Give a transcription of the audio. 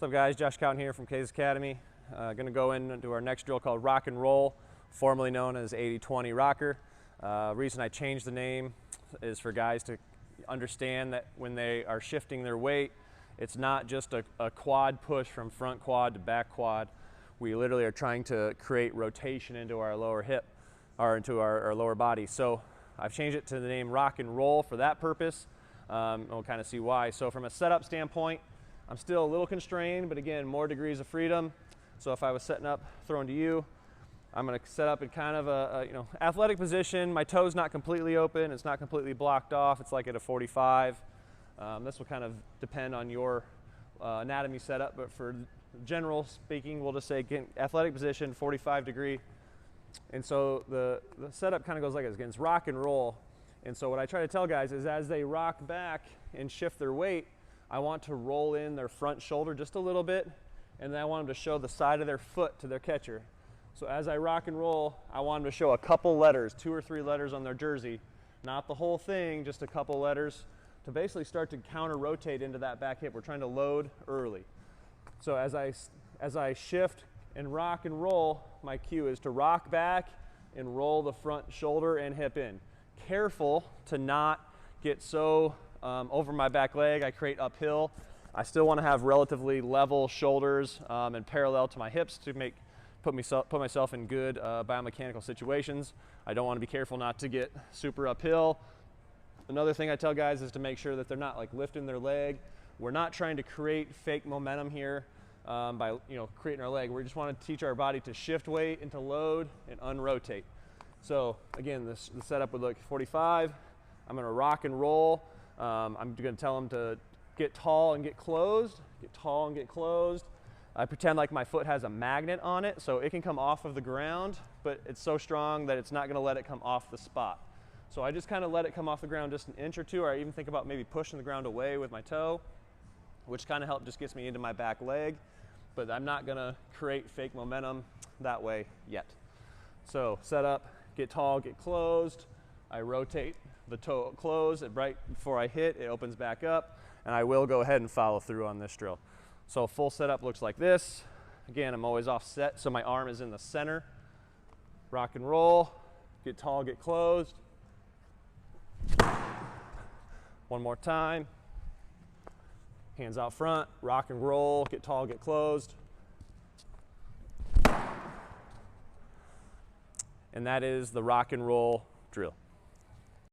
What's up guys, Josh Cowden here from Kays Academy. Going to go into our next drill called Rock and Roll, formerly known as 80-20 Rocker. Reason I changed the name is for guys to understand that when they are shifting their weight, it's not just a quad push from front quad to back quad. We literally are trying to create rotation into our lower hip, or into our lower body. So I've changed it to the name Rock and Roll for that purpose. We'll kind of see why. So from a setup standpoint, I'm still a little constrained, but again, more degrees of freedom. So if I was setting up, throwing to you, I'm going to set up in kind of a athletic position. My toe's not completely open. It's not completely blocked off. It's like at a 45. This will kind of depend on your anatomy setup, but for general speaking, we'll just say athletic position, 45 degree. And so the setup kind of goes like this. Again, it's rock and roll. And so what I try to tell guys is as they rock back and shift their weight, I want to roll in their front shoulder just a little bit, and then I want them to show the side of their foot to their catcher. So as I rock and roll, I want them to show a couple letters, 2 or 3 letters on their jersey, not the whole thing, just a couple letters, to basically start to counter rotate into that back hip. We're trying to load early. So as I shift and rock and roll, my cue is to rock back and roll the front shoulder and hip in. Careful to not get so over my back leg, I create uphill. I still want to have relatively level shoulders and parallel to my hips to put myself in good biomechanical situations. I don't want to be careful not to get super uphill. Another thing I tell guys is to make sure that they're not like lifting their leg. We're not trying to create fake momentum here by creating our leg. We just want to teach our body to shift weight and to load and unrotate. So again, the setup would look 45. I'm going to rock and roll. I'm going to tell them to get tall and get closed, get tall and get closed. I pretend like my foot has a magnet on it, so it can come off of the ground, but it's so strong that it's not going to let it come off the spot. So I just kind of let it come off the ground just an inch or two, or I even think about maybe pushing the ground away with my toe, which kind of just gets me into my back leg, but I'm not going to create fake momentum that way yet. So set up, get tall, get closed. I rotate the toe closed right before I hit, it opens back up, and I will go ahead and follow through on this drill. So full setup looks like this. Again, I'm always offset, so my arm is in the center. Rock and roll, get tall, get closed. One more time. Hands out front, rock and roll, get tall, get closed. And that is the rock and roll drill.